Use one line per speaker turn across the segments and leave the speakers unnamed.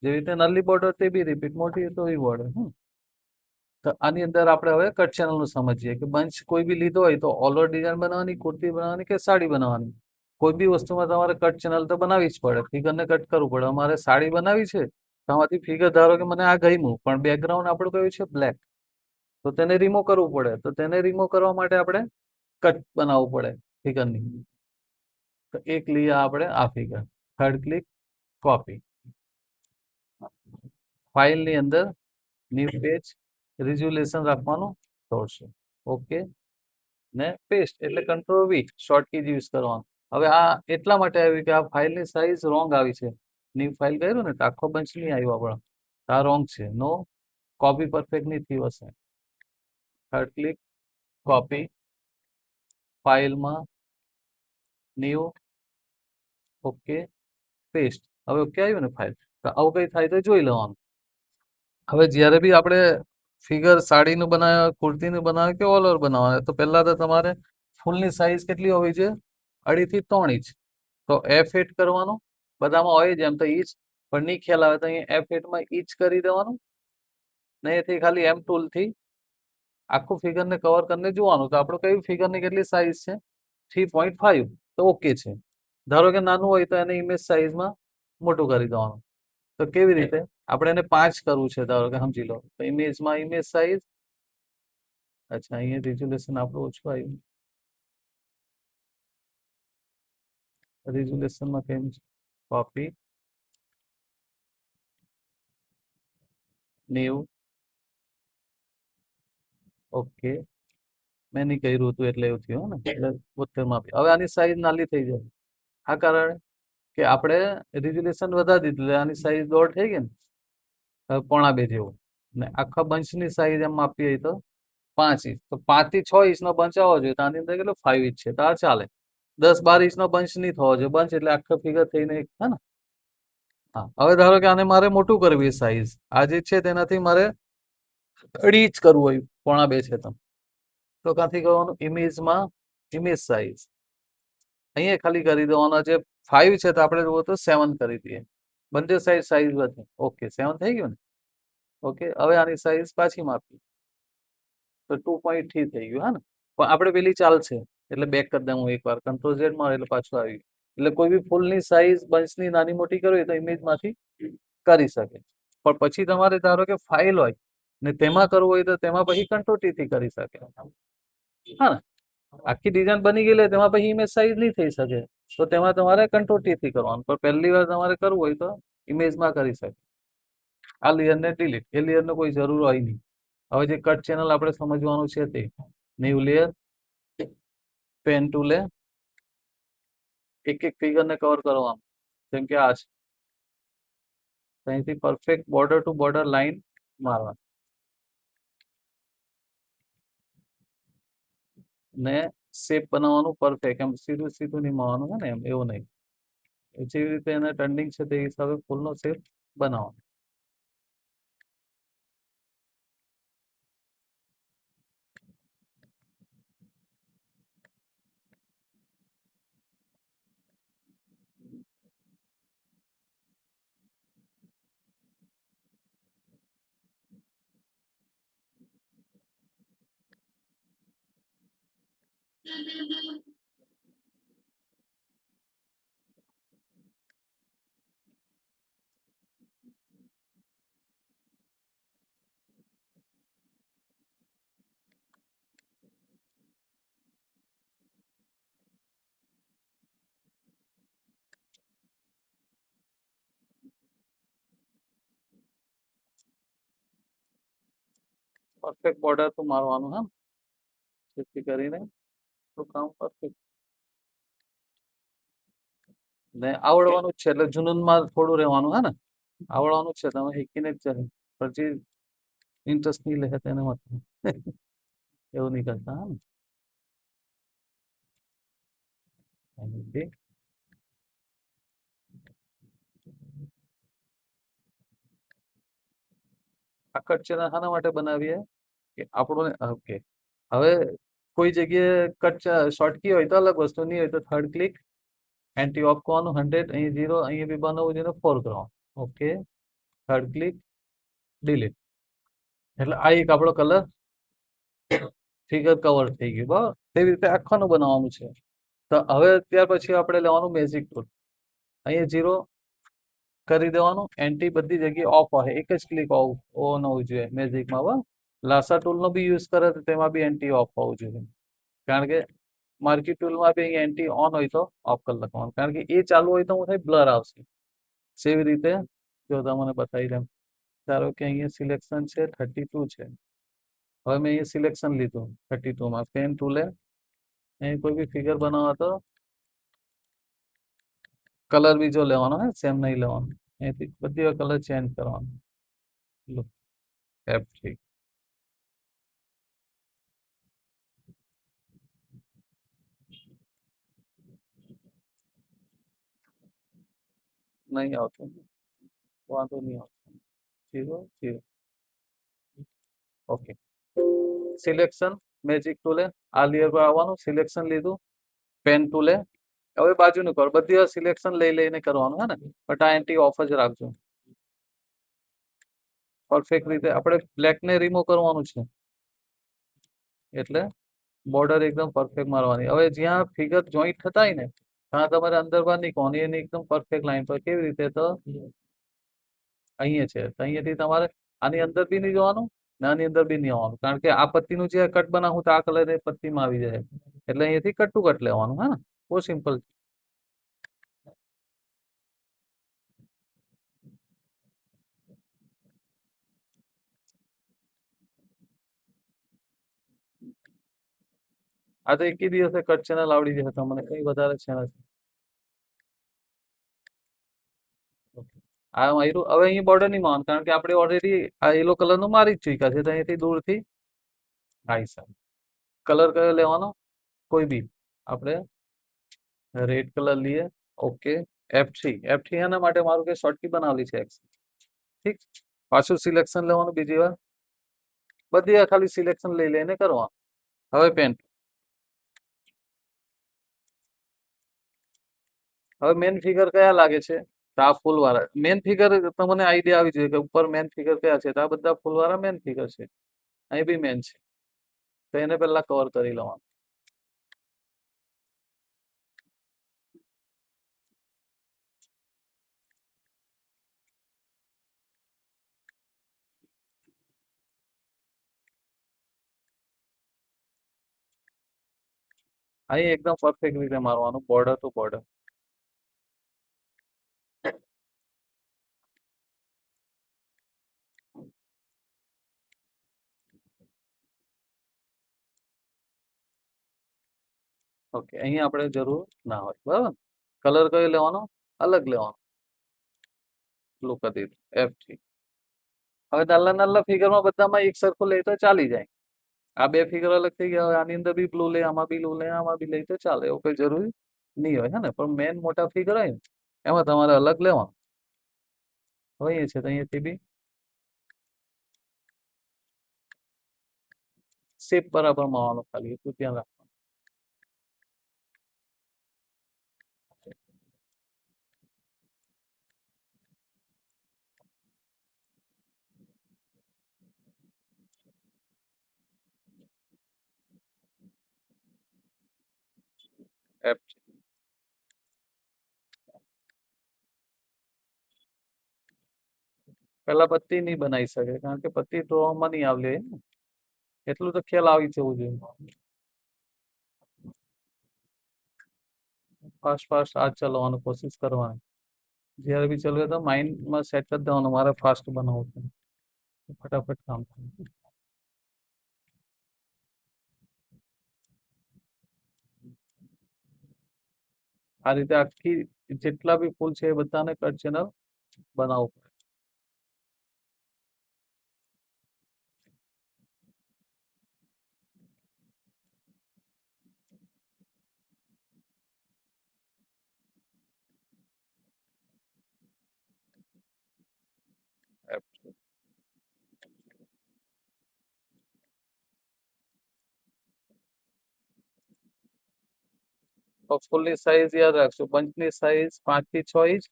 જેવી રીતે નાની બોર્ડર તે બી રિપીટ, મોટી તો એ બોર્ડર. તો આની અંદર આપણે હવે કટ ચેનલ નું સમજીએ કે બંચ કોઈ બી લીધો હોય તો ઓલર ડિઝાઇન બનાવવાની, કુર્તી બનાવવાની કે સાડી બનાવવાની. કોઈ બી વસ્તુમાં તમારે કટ ચેનલ તો બનાવવી જ પડે, ફિગરને કટ કરવું પડે. અમારે સાડી બનાવી છે, તો આમાંથી ફિગર ધારો કે મને આ ગમ્યું, પણ બેકગ્રાઉન્ડ આપણું કયું છે બ્લેક, તો તેને રિમૂવ કરવું પડે. તો તેને રિમૂવ કરવા માટે આપણે કટ બનાવવું પડે ફિગરની. તો એક લઈએ આપણે આ ફિગર, થર્ડ ક્લિક, કોપી, ફાઇલની અંદર ન્યૂ પેજ, રિઝોલ્યુશન રાખવાનું 1600, ઓકે, ને પેસ્ટ એટલે કંટ્રોલ વી, શોર્ટ કી યુઝ કરવાનું. હવે આ એટલા માટે આવ્યું કે આ ફાઇલની સાઇઝ રોંગ આવી છે. ન્યૂ ફાઇલ કર્યું ને તો આખો બંચ નહીં આવ્યો આપણો, આ રોંગ છે. નો કોપી પરફેક્ટ નહીં થયું હશે. થર્ડ ક્લિક, કોપી, ફાઇલમાં ન્યૂ, ઓકે, પેસ્ટ. હવે ઓકે આવ્યું ને ફાઇલ. તો આવું કઈ થાય તો જોઈ લેવાનું. હવે જ્યારે બી આપણે ફિગર સાડીનું બનાવે, કુર્તીનું બનાવે કે ઓલ ઓવર બનાવે, તો પહેલા તો તમારે ફૂલની સાઈઝ કેટલી હોવી છે? 2.5 થી 3 ઇંચ. તો F8 કરવાનું. બધામાં હોય જ એમ તો ઇંચ, પણ નહીં ખ્યાલ આવે તો અહીંયા F8 માં ઇંચ કરી દેવાનું. ને એથી ખાલી M ટૂલ થી આખું ફિગરને કવર કરીને જોવાનું તો આપણું કઈ ફિગરની કેટલી સાઈઝ છે? 3.5. તો ઓકે છે. ધારો કે નાનું હોય તો એને ઇમેજ સાઈઝમાં મોટું કરી દેવાનું. તો કેવી રીતે? આપણે એને 5 કરવું છે, ધારો કે સમજી લો. તો ઇમેજમાં ઇમેજ સાઈઝ, અચ્છા અહીંયા રિઝોલ્યુશન આપણું ઓછું આવ્યું. રિઝોલ્યુશનમાં કેમ છે? કોપી, ન્યૂ, ઓકે, મેં નહીં કર્યું હતું એટલે એવું થયું ને, એટલે 72 માં. હવે આની સાઈઝ નાની થઈ જાય. આ કારણે કે આપણે રિઝોલ્યુશન વધારી દીધું, એટલે આની સાઈઝ 1.5 થઈ ગઈ ને, હવે 1.25 જેવું. ને આખા બંચની સાઈઝ એમ આપી હોય તો 5 ઇંચ. તો 5 થી 6 ઇંચનો બંચ આવવો જોઈએ, તો આની અંદર કેટલો 5 ઇંચ છે, તો આ ચાલે. 10-12 ઇંચનો બંચ નહીં થવો જોઈએ. બંચ એટલે આખો ફિગર થઈને એક, હે ને? હા. હવે ધારો કે આને મારે મોટું કરવી સાઈઝ, આ જે છે તેનાથી મારે 2.5 ઇંચ કરવું હોય, 1.25 છે તો ક્યાંથી કરવાનું? ઇમેજમાં ઇમેજ સાઈઝ, અહીંયા ખાલી કરી દેવાનો. જે 5 છે તો આપણે જોવો તો 7 કરી દઈએ. બંને સાઈઝ વધે. ઓકે, 7 થઈ ગયું ને? ઓકે. હવે આની સાઈઝ પાછી માપી તો 2.3 થઈ ગયું, હા ને? પણ આપણે પેલી ચાલશે એટલે બેક કરી દઉં એકવાર, કંટ્રોલ ઝેડ મારે એટલે પાછું આવી ગયું. એટલે કોઈ બી ફૂલની સાઈઝ બંચની નાની મોટી કરવી હોય તો ઇમેજમાંથી કરી શકે. પણ પછી તમારે ધારો કે ફાઇલ હોય ને તેમાં કરવું હોય તો તેમાં પછી કંટ્રોલ ટી થી કરી શકે. હા ને? આખી ડિઝાઇન બની ગયેલી તેમાં પછી ઇમેજ સાઈઝ નહીં થઈ શકે, તો તેમાં તમારે કંટ્રોલ ટી થી કરવાનું. પણ પહેલી વાર તમારે કરવું હોય તો ઇમેજમાં કરી શકે. આ લેયરને ડિલીટ, એ લેયરનો કોઈ જરૂર હોય નહીં. હવે જે કટ ચેનલ આપણે સમજવાનું છે તે ન્યૂ લેયર, પેન ટૂલે, એક એક ફિગરને કવર કરવાનું. જેમ કે આ છે, અહીંથી perfect border to border line મારવાની ને શેપ બનાવવાનું પરફેક્ટ. એમ સીધું સીધું નહીં મારવાનું, હે ને? એમ એવું નહીં. જેવી રીતે એને ટર્નિંગ છે તે હિસાબે ફૂલનો શેપ બનાવવાનો. પરફેક્ટ બોર્ડર તો મારવાનું, હા, જેથી કરીને તો કામ પરફેક્ટ. ને આવડવાનું જ છે એટલે જુનૂનમાં થોડું રહેવાનું, હે ને? આવડવાનું જ છે, તમે શીખીને જ ચાલે. પછી ઇન્ટરેસ્ટ નહીં લે તેને માટે એવું નહીં કરતા, હા ને? ઓકે. આ કટ ચેનલ શાના માટે બનાવીએ કે આપણું, ઓકે. હવે કોઈ જગ્યાએ કટ શોર્ટ કી હોય તો અલગ વસ્તુ, નહીં હોય તો થર્ડ ક્લિક, એન્ટી ઓફ કરવાનું 100, અહીં 0, અહીંયા બી બનાવવું જોઈએ 4 કરવાનું. ઓકે. Third click, delete. એટલે આ એક આપણો કલર ફિગર કવર થઈ ગયું. બરાબર, તેવી રીતે આખાનું બનાવવાનું છે. તો હવે ત્યાર પછી આપણે લેવાનું મેજિક ટૂલ. અહીંયા 0 કરી દેવાનું. એન્ટી બધી જગ્યાએ ઓફ હોય, એક જ ક્લિક ઓન હોવું જોઈએ મેજિકમાં. બરાબર, લાસા ટૂલનો બી યુઝ કરે તો તેમાં બી એન્ટી ઓફ હોવું જોઈએ. કારણ કે માર્કી ટૂલમાં બી અહીંયા એન્ટી ઓન હોય તો ઓફ કરી લખવાનું, કારણ કે એ ચાલુ હોય તો હું થાય બ્લર આવશે. સેવી રીતે જો તમને બતાવી દઉં. ધારો કે અહીંયા સિલેક્શન છે 32 છે. હવે મેં અહીંયા સિલેક્શન લીધું 32 માં. પેન ટૂલે અહીં કોઈ બી ફિગર બનાવવા તો કલર બીજો લેવાનો, હે સેમ નહીં લેવાનો. અહીંથી બધી કલર ચેન્જ કરવાનો. લો, F3. નહીં આવતું, વાંધો નહીં આવતો. 0 0. ઓકે, સિલેક્શન મેજિક ટૂલે આ લેયર પર આવવાનું. સિલેક્શન લીધું. પેન ટૂલે હવે બાજુનું કરો. બધી સિલેક્શન લઈ લઈને કરવાનું, હે ને? બટ આ એન્ટી ઓફ જ રાખજો. પરફેક્ટ રીતે આપણે બ્લેક ને રિમૂવ કરવાનું છે, એટલે બોર્ડર એકદમ પરફેક્ટ મારવાની. હવે જ્યાં ફિગર જોઈન્ટ થતા હોય ને ત્યાં તમારે અંદર બહાર નીકળવાની. એની એકદમ પરફેક્ટ લાઈન પર. કેવી રીતે? તો અહીંયા છે તો અહીંયાથી તમારે આની અંદર બી નહીં જવાનું ને આની અંદર બી નહીં આવવાનું, કારણ કે આ પત્તીનું જે કટ બનાવું તો આ કલર એ પત્તીમાં આવી જાય. એટલે અહીંયાથી કટ ટુ કટ લેવાનું, હે ને? બહુ સિમ્પલ. આ તો એક દિવસે કટ ચેનલ આવડી જશે તમને, કઈ વધારે છે નથી. આ માર્યું. હવે અહીં બોર્ડર નહીં મારવાનું, કારણ કે આપણે ઓલરેડી આ યલો કલર નું મારી જ ચૂક્યા છે. તો અહીંથી દૂરથી આઈ સાહેબ કલર કયો લેવાનો? કોઈ બી. આપણે રેડ કલર લઈએ. ઓકે, F3 એના માટે મારું કે શોર્ટકી બનાવેલી છે X. ઠીક, પાછું સિલેક્શન લેવાનું બીજી વાર. બધી ખાલી સિલેક્શન લઈ લઈને કરવાનું. હવે પેન. હવે મેન ફિગર કયા લાગે છે? તો આ ફૂલ વાળા મેન ફિગર. તમને આઈડિયા આવી જોઈએ કે ઉપર મેન ફિગર કયા છે. તો આ બધા ફૂલ વાળા મેન ફિગર છે. અહીં બી મેન છે, તો એને પહેલા કવર કરી લેવાનું. અહીં એકદમ પરફેક્ટ રીતે મારવાનું, બોર્ડર ટુ બોર્ડર. ઓકે, અહીંયા આપણે જરૂર ના હોય. બરાબર, કલર કયો લેવાનો? અલગ લેવાનો. બ્લુ કરી દીધું F3. હવે નાના નાના ફિગરમાં બધામાં એક સરખું લે તો ચાલી જાય. આ બે ફિગર અલગ થઈ ગયા. હવે આની અંદર બી બ્લુ લે, આમાં બી બ્લુ લે, આમાં બી લે તો ચાલે. એવું કઈ જરૂરી નહીં હોય, હે ને? પણ મેન મોટા ફિગર હોય ને એમાં તમારે અલગ લેવાનું. હવે અહીંયા છે તો અહીંયાથી બી શેપ બરાબર મારવાનું, ખાલી એટલું ધ્યાન રાખવાનું. F. પેલા પત્તી નહીં બનાવી શકે, કારણ કે પત્તી ધોવામાં નહીં આવડે ને. એટલું તો ખ્યાલ આવી જવું જોઈએ. ફાસ્ટ ફાસ્ટ આ ચલાવવાનું કોશિશ કરવાની. જ્યારે બી ચલવે તો માઇન્ડમાં સેટ કરી દેવાનું મારે ફાસ્ટ બનાવવું છે, ફટાફટ કામ થાય. આ રીતે આખી જેટલા બી ફૂલ છે એ બધાને કટ ચેનલ બનાવવું પડે. તો ફૂલની સાઈઝ યાદ રાખજો. બંચની સાઈઝ 5 થી 6 ઇંચ,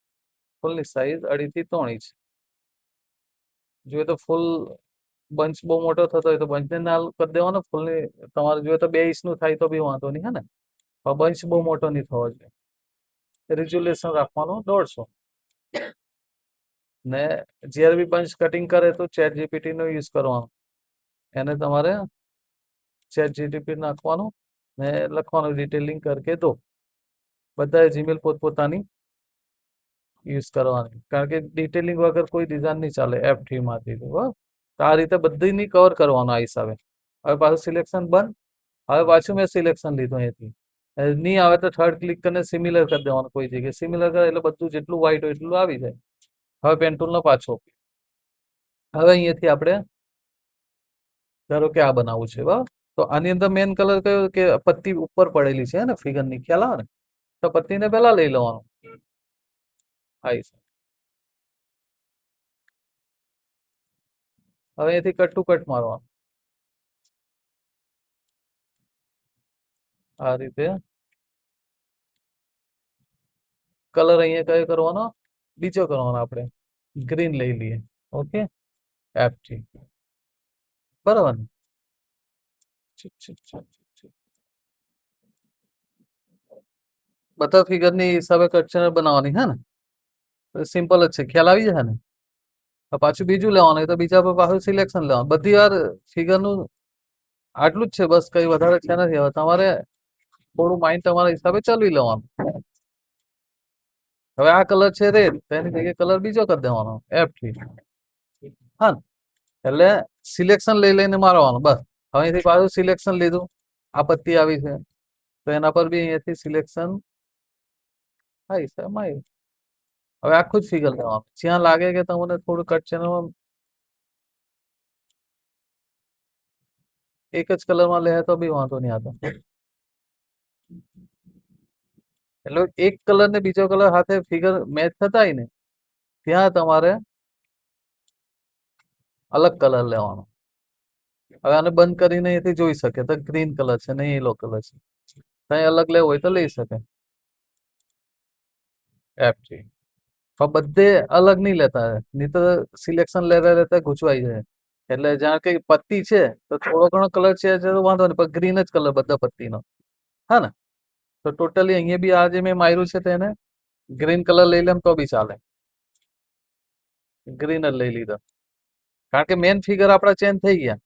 ફૂલની સાઈઝ 2.5 થી 3 ઇંચ. જોઈએ તો ફૂલ બંચ બહુ મોટો થતો હોય તો બંચને ના કરી દેવાનો, ફૂલની તમારે જોઈએ તો 2 ઇંચનું થાય તો બી વાંધો નહીં, હે ને? પણ બંચ બહુ મોટો નહીં થવો જોઈએ. રિઝોલ્યુશન રાખવાનું 150. ને જ્યારે બી બંચ કટિંગ કરે તો ચેટ જીપીટી નો યુઝ કરવાનો. એને તમારે ચેટ જીપીટી નાખવાનું ને લખવાનું ડિટેલિંગ કરકે દો. બધાએ જીમેલ પોતપોતાની યુઝ કરવાની, કારણ કે ડિટેલિંગ વગર કોઈ ડિઝાઇન નહીં ચાલે F3 માંથી તો, બરાબર? તો આ રીતે બધીની કવર કરવાનું આ હિસાબે. હવે પાછું સિલેક્શન બંધ. હવે પાછું મેં સિલેક્શન લીધું અહીંથી. નહીં આવે તો થર્ડ ક્લિક કરીને સિમિલર કરી દેવાનું કોઈ જગ્યાએ. સિમિલર કરે એટલે બધું જેટલું વ્હાઈટ હોય એટલું આવી જાય. હવે પેન ટૂલનો પાછો. હવે અહીંયાથી આપણે ધારો કે આ બનાવવું છે, બરાબર? તો આની અંદર મેન કલર કયો કે પત્તી ઉપર પડેલી છે ને ફિગરની, ખ્યાલ આવે ને? તો પત્તીને પહેલા લઈ લેવાનું. આ હિસાબ. હવે અહીંયાથી કટ ટુ કટ મારવાનું આ રીતે. કલર અહીંયા કયો કરવાનો? બીજો કરવાનો આપણે ગ્રીન લઈ લઈએ. Okay, F3. બરાબર ને? ઠીક, ઠીક, ઠીક, ઠીક, ઠીક. બધા ફિગરની હિસાબે કટ બનાવવાની, હે ને? સિમ્પલ જ છે, ખ્યાલ આવી જશે ને? હવે પાછું બીજું લેવાનું હોય તો બીજા પર પાછું સિલેક્શન લેવાનું. બધી વાર ફિગરનું આટલું જ છે, બસ કઈ વધારે છે નથી. હવે તમારે થોડું માઇન્ડ તમારા હિસાબે ચલાવી લેવાનું. હવે આ કલર છે રેડ, તો એની જગ્યાએ કલર બીજો કરી દેવાનો F3. હા ને? એટલે સિલેક્શન લઈ લઈને મારવાનું, બસ. હવે અહીંથી પાછું સિલેક્શન લીધું, આ પત્તી આવી છે તો એના પર બી અહીંયાથી સિલેક્શન આવી છે એમાં. હવે આખું જ ફિગર લેવાનું. જ્યાં લાગે કે તમને થોડું કટ ચેનલમાં એક જ કલરમાં લે તો બી વાંધો નહીં આવતો. એટલે એક કલર ને બીજો કલર સાથે ફિગર મેચ થતા હોય ને ત્યાં તમારે અલગ કલર લેવાનો. હવે આને બંધ કરીને અહીંથી જોઈ શકે તો ગ્રીન કલર છે ને યલો કલર છે. કઈ અલગ લેવું હોય તો લઈ શકે. F3. પણ બધે અલગ નહીં લેતા, નહીં તો સિલેક્શન લેતા લેતા ગૂંચવાઈ જાય. એટલે જ્યાં કઈ પત્તી છે તો થોડો ઘણો કલર છે તો વાંધો નહીં, પણ ગ્રીન જ કલર બધા પત્તીનો, હા ને? તો ટોટલી અહીંયા બી આ જે મેં માર્યું છે તેને ગ્રીન કલર લઈ લેમ તો બી ચાલે. ગ્રીન જ લઈ લીધો, કારણ કે મેન ફિગર આપણા ચેન્જ થઈ ગયા.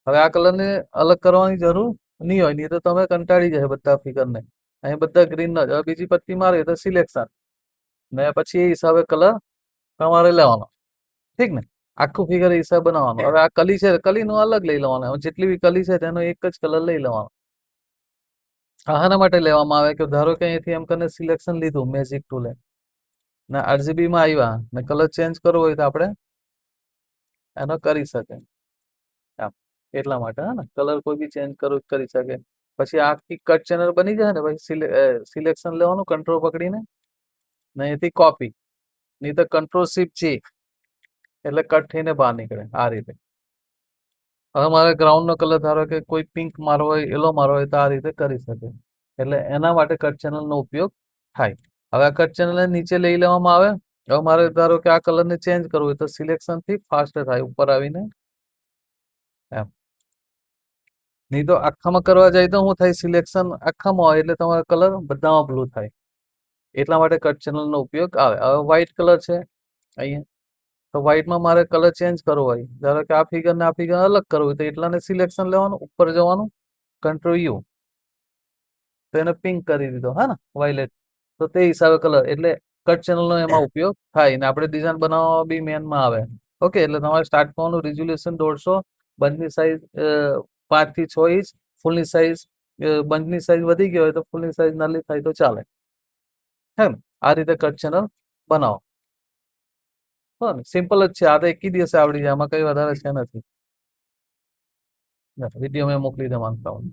હવે આ કલરને અલગ કરવાની જરૂર નહીં હોય, નહીં તો તમે કંટાળી જાય બધા ફિગરને. અહીં બધા ગ્રીન જ. હવે બીજી પત્તી મારી તો સિલેક્શન ને પછી એ હિસાબે કલર તમારે લેવાનો. ઠીક ને? આખું ફિગર એ હિસાબ બનાવવાનું. હવે આ કલી છે, કલીનું અલગ લઈ લેવાનું. જેટલી બી કલી છે તેનો એક જ કલર લઈ લેવાનો. આના માટે લેવામાં આવે કે ધારો કે અહીંથી એમ કરીને સિલેક્શન લીધું મેજિક ટૂલે ને RGB માં આવ્યા ને કલર ચેન્જ કરવો હોય તો આપણે એનો કરી શકે. આમ એટલા માટે, હા ને? કલર કોઈ બી ચેન્જ કરવું કરી શકે. પછી આખી કટ ચેનલ બની જાય ને પછી સિલેક્શન લેવાનું કંટ્રોલ પકડીને ને અહીંથી કોપી, નહીં તો Ctrl+Shift+J એટલે કટ થઈને બહાર નીકળે આ રીતે. હવે મારે ગ્રાઉન્ડ નો કલર ધારો કે કોઈ પિંક મારવો હોય, યલો મારવો હોય તો આ રીતે કરી શકે. એટલે એના માટે કટ ચેનલ નો ઉપયોગ થાય. હવે આ કટ ચેનલ નીચે લઈ લેવામાં આવે. હવે મારે ધારો કે આ કલર ને ચેન્જ કરવું હોય તો સિલેક્શન થી ફાસ્ટ થાય ઉપર આવીને એમ. નહીં તો આખામાં કરવા જાય તો શું થાય, સિલેક્શન આખામાં હોય એટલે તમારો કલર બધામાં બ્લુ થાય. એટલા માટે કટ ચેનલ નો ઉપયોગ આવે. હવે વ્હાઈટ કલર છે અહીંયા, તો વ્હાઈટમાં મારે કલર ચેન્જ કરવો હોય, ધારો કે આ ફિગર ને આ ફિગર અલગ કરવું હોય તો એટલાને સિલેક્શન લેવાનું, ઉપર જવાનું, Ctrl+U તો એને પિંક કરી દીધો, હા ને? વાયલેટ. તો તે હિસાબે કલર એટલે કટ ચેનલ નો એમાં ઉપયોગ થાય ને આપણે ડિઝાઇન બનાવવા બી મેનમાં આવે. ઓકે, એટલે તમારે સ્ટાર્ટ કરવાનું રિઝોલ્યુશન 150, બંચની સાઈઝ 5 થી 6 ઇંચ, ફૂલની સાઈઝ બંચની સાઈઝ વધી ગઈ હોય તો ફૂલની સાઈઝ નાની થાય તો ચાલે. હે ને? આ રીતે કટ ચેનલ બનાવો. હા ને? સિમ્પલ જ છે. આ તો એક દિવસે આવડી જાય, આમાં કઈ વધારે છે નથી. વિડીયો મેં મોકલી દે માંગતા હું.